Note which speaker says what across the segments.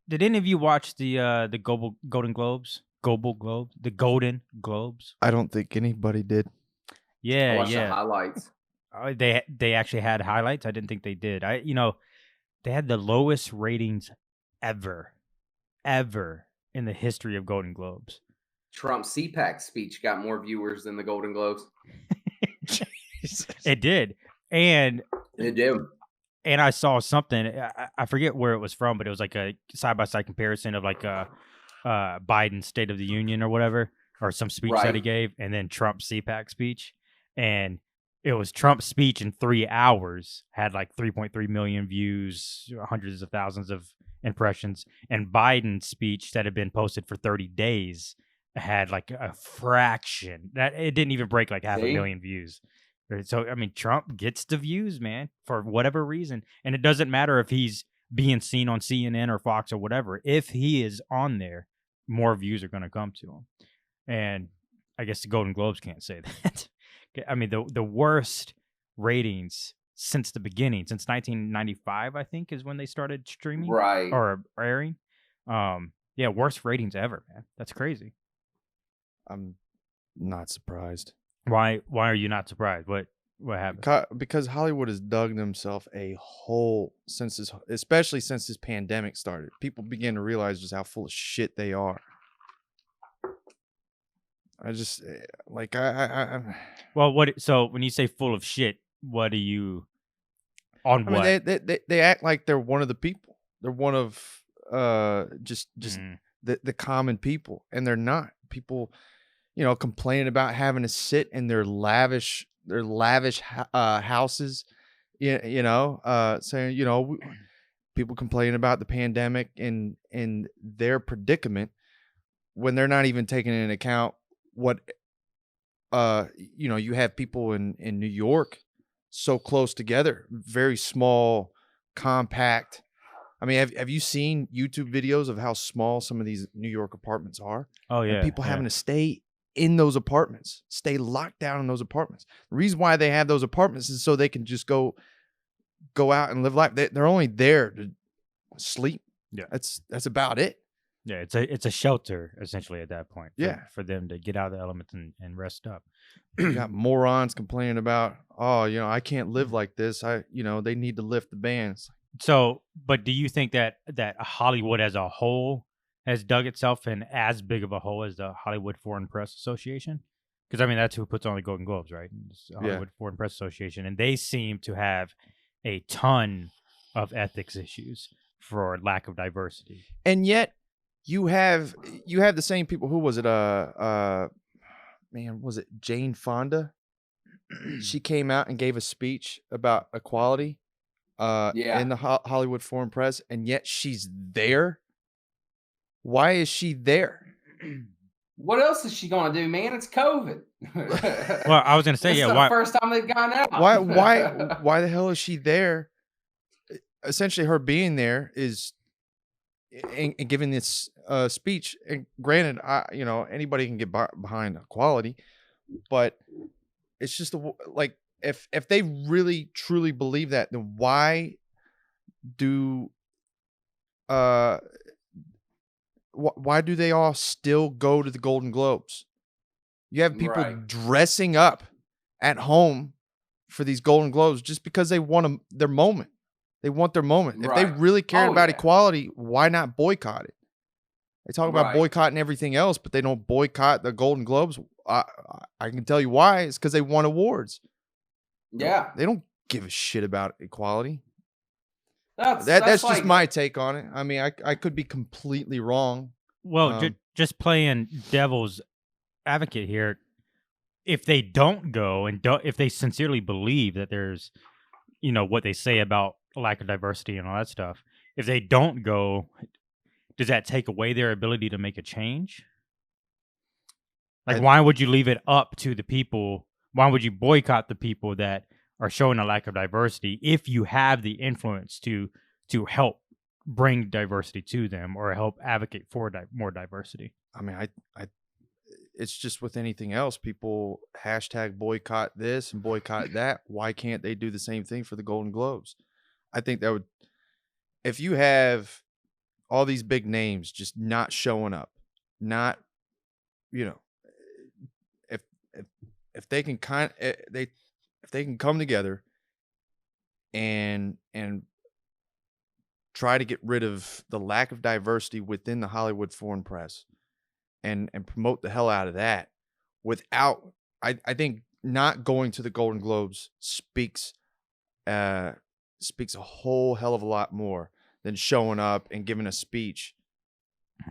Speaker 1: Did any of you watch the Golden Globes? The Golden Globes.
Speaker 2: I don't think anybody did.
Speaker 3: I
Speaker 1: Yeah,
Speaker 3: watched the
Speaker 1: yeah.
Speaker 3: highlights.
Speaker 1: They actually had highlights. I didn't think they did. They had the lowest ratings ever in the history of Golden Globes.
Speaker 3: Trump's CPAC speech got more viewers than the Golden Globes.
Speaker 1: It did, and
Speaker 3: It did.
Speaker 1: and I saw something. I forget where it was from, but it was like a side by side comparison of like Biden's State of the Union or whatever, or some speech that he
Speaker 3: Right.
Speaker 1: gave, and then Trump's CPAC speech, and it was Trump's speech in 3 hours had like 3.3 million views, hundreds of thousands of impressions, and Biden's speech that had been posted for 30 days had like a fraction that it didn't even break like half a
Speaker 3: See?
Speaker 1: million views. Right, so I mean, Trump gets the views, man, for whatever reason, and it doesn't matter if he's being seen on CNN or Fox or whatever. If he is on there, more views are going to come to him. And I guess the Golden Globes can't say that. I mean, the worst ratings since the beginning, since 1995, I think, is when they started streaming
Speaker 3: Right.
Speaker 1: or airing. Yeah, worst ratings ever, man. That's crazy.
Speaker 2: I'm not surprised.
Speaker 1: Why are you not surprised? What happened?
Speaker 2: Because Hollywood has dug themselves a hole especially since this pandemic started. People begin to realize just how full of shit they are. I just like I
Speaker 1: Well, so when you say full of shit, what do you on
Speaker 2: I
Speaker 1: what?
Speaker 2: mean, they act like they're one of the people. They're one of just
Speaker 1: Mhm.
Speaker 2: the common people, and they're not. People, complaining about having to sit in their lavish houses, saying, people complaining about the pandemic and their predicament when they're not even taking into account what you have people in New York so close together, very small, compact. I mean, have you seen YouTube videos of how small some of these New York apartments are?
Speaker 1: Oh
Speaker 2: And
Speaker 1: yeah,
Speaker 2: people having to stay in those apartments, stay locked down in those apartments. The reason why they have those apartments is so they can just go out and live life. They're only there to sleep.
Speaker 1: Yeah.
Speaker 2: That's about it.
Speaker 1: Yeah, it's a shelter essentially at that point.
Speaker 2: Yeah.
Speaker 1: For them to get out of the elements and rest up.
Speaker 2: You got morons complaining about, I can't live like this. They need to lift the bans.
Speaker 1: So, but do you think that Hollywood as a whole has dug itself in as big of a hole as the Hollywood Foreign Press Association? Because I mean, that's who puts on the Golden Globes, right? It's the Hollywood Foreign Press Association, and they seem to have a ton of ethics issues for lack of diversity.
Speaker 2: And yet, you have the same people. Who was it? Man, was it Jane Fonda? She came out and gave a speech about equality in the Hollywood Foreign Press, and yet she's there. Why is she there?
Speaker 3: What else is she gonna do, man? It's COVID.
Speaker 1: Well, I was gonna say,
Speaker 3: This is the first time they've gone out.
Speaker 2: Why the hell is she there? Essentially, her being there is and giving this speech. And granted, anybody can get behind equality, but it's just like if they really truly believe that, then why do they all still go to the Golden Globes? You have people dressing up at home for these Golden Globes just because they want their moment. They want their moment. If they really cared about equality, why not boycott it? They talk about boycotting everything else, but they don't boycott the Golden Globes. I can tell you why. It's because they won awards.
Speaker 3: Yeah.
Speaker 2: They don't give a shit about equality.
Speaker 3: That's
Speaker 2: just
Speaker 3: like
Speaker 2: my take on it. I mean, I could be completely wrong.
Speaker 1: Well, just playing devil's advocate here. If they don't go and if they sincerely believe that there's, what they say about lack of diversity and all that stuff, if they don't go, does that take away their ability to make a change? Like, why would you leave it up to the people? Why would you boycott the people that are showing a lack of diversity if you have the influence to help bring diversity to them or help advocate for more diversity?
Speaker 2: I mean, I it's just with anything else. People hashtag boycott this and boycott that. Why can't they do the same thing for the Golden Globes? I think that would, if you have all these big names just not showing up, not, you know, if if they can if they can come together and try to get rid of the lack of diversity within the Hollywood foreign press and promote the hell out of that without, I think not going to the Golden Globes speaks a whole hell of a lot more than showing up and giving a speech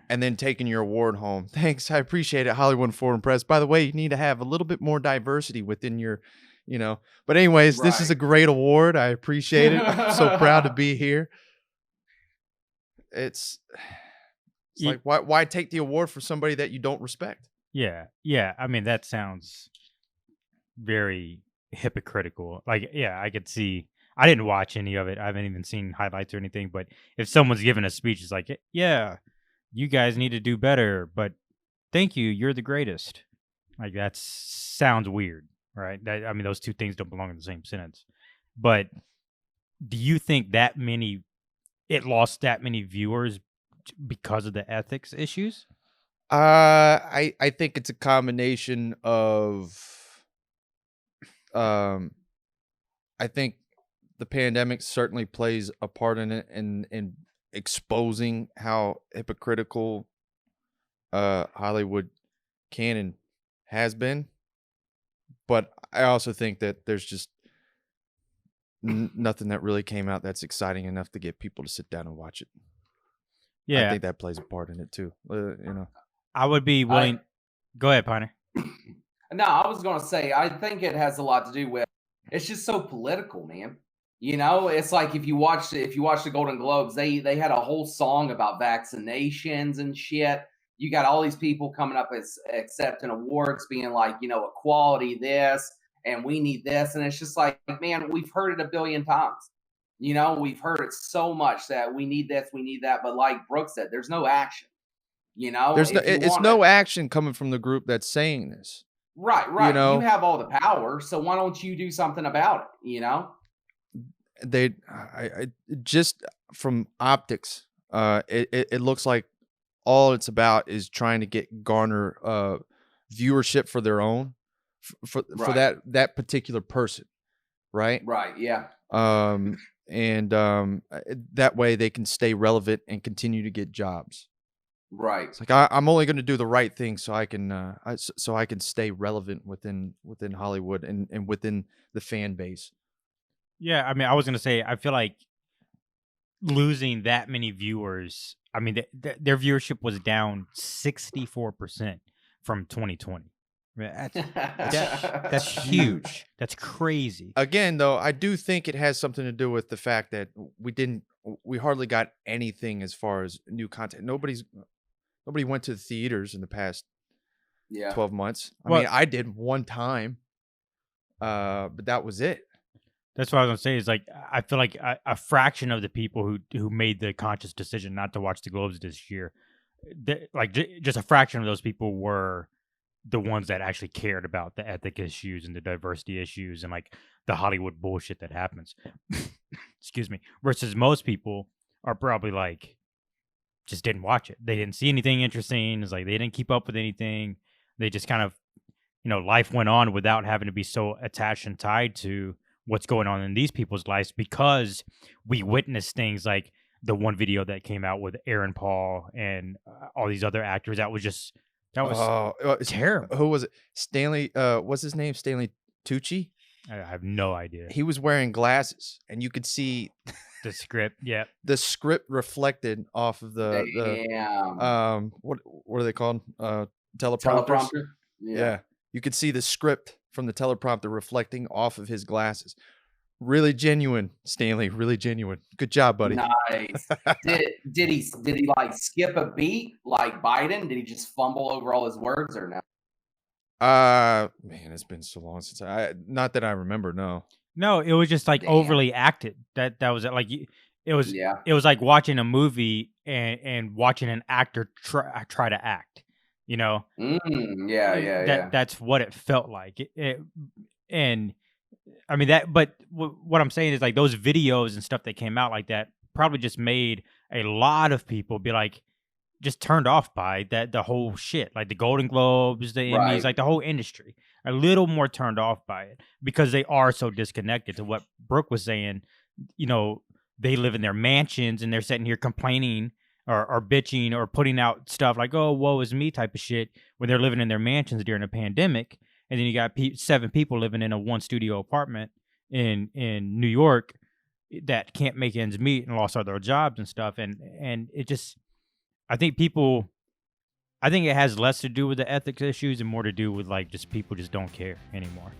Speaker 2: and then taking your award home. Thanks, I appreciate it, Hollywood Foreign Press. By the way, you need to have a little bit more diversity within your, But anyways, this is a great award. I appreciate it. I'm so proud to be here. It's like, why take the award for somebody that you don't respect?
Speaker 1: Yeah. I mean, that sounds very hypocritical. Like, yeah, I could see. I didn't watch any of it. I haven't even seen highlights or anything. But if someone's giving a speech, it's like, yeah, you guys need to do better. But thank you, you're the greatest. Like, that sounds weird, right? I mean, those two things don't belong in the same sentence. But do you think it lost that many viewers because of the ethics issues?
Speaker 2: I think it's a combination of, I think the pandemic certainly plays a part in it, in exposing how hypocritical Hollywood can and has been. But I also think that there's just nothing that really came out that's exciting enough to get people to sit down and watch it.
Speaker 1: Yeah,
Speaker 2: I think that plays a part in it too.
Speaker 1: I would be willing. Go ahead, Piner.
Speaker 3: No, I was going to say, I think it has a lot to do with, it's just so political, man. It's like if you watch the Golden Globes, they had a whole song about vaccinations and shit. You got all these people coming up as accepting awards, being like, equality this, and we need this. And it's just like, man, we've heard it a billion times. We've heard it so much that we need this, we need that. But like Brooke said, there's no action.
Speaker 2: It's no action coming from the group that's saying this.
Speaker 3: Right. You have all the power, so why don't you do something about it?
Speaker 2: I just from optics, it looks like all it's about is trying to garner viewership for their own, for that particular person, right?
Speaker 3: Right. Yeah.
Speaker 2: And that way they can stay relevant and continue to get jobs.
Speaker 3: Right.
Speaker 2: It's like I'm only going to do the right thing so I can stay relevant within Hollywood and within the fan base.
Speaker 1: Yeah, I mean, I was going to say, I feel like losing that many viewers, I mean, their viewership was down 64% from 2020. That's huge. That's crazy.
Speaker 2: Again, though, I do think it has something to do with the fact that we hardly got anything as far as new content. Nobody went to the theaters in the past 12 months. I mean, I did one time, but that was it.
Speaker 1: That's what I was going to say is like, I feel like a fraction of the people who made the conscious decision not to watch the Globes this year, just a fraction of those people were the ones that actually cared about the ethic issues and the diversity issues and like the Hollywood bullshit that happens. Excuse me. Versus most people are probably like, just didn't watch it. They didn't see anything interesting. It's like they didn't keep up with anything. They just kind of, life went on without having to be so attached and tied to what's going on in these people's lives, because we witnessed things like the one video that came out with Aaron Paul and all these other actors. That was terrible.
Speaker 2: Who was it? Stanley, what's his name? Stanley Tucci?
Speaker 1: I have no idea.
Speaker 2: He was wearing glasses and you could see
Speaker 1: the script. Yeah.
Speaker 2: The script reflected off of the what are they called? Teleprompters. Yeah. You could see the script from the teleprompter reflecting off of his glasses. Really genuine, Stanley. Really genuine. Good job, buddy.
Speaker 3: Nice. Did he like skip a beat like Biden? Did he just fumble over all his words or no?
Speaker 2: Man, it's been so long since not that I remember.
Speaker 1: No, it was just like overly acted. That was it. Like it was like watching a movie and watching an actor try to act. That's what it felt like. And I mean but what I'm saying is like those videos and stuff that came out like that probably just made a lot of people be like just turned off by that, the whole shit, like the Golden Globes, the Emmys,
Speaker 3: Right.
Speaker 1: like the whole industry, a little more turned off by it because they are so disconnected to what Brooke was saying. You know, they live in their mansions and they're sitting here complaining or bitching or putting out stuff like, oh, woe is me type of shit when they're living in their mansions during a pandemic. And then you got 7 people living in a 1 studio apartment in New York that can't make ends meet and lost all their jobs and stuff. And it just, I think it has less to do with the ethics issues and more to do with like just people just don't care anymore.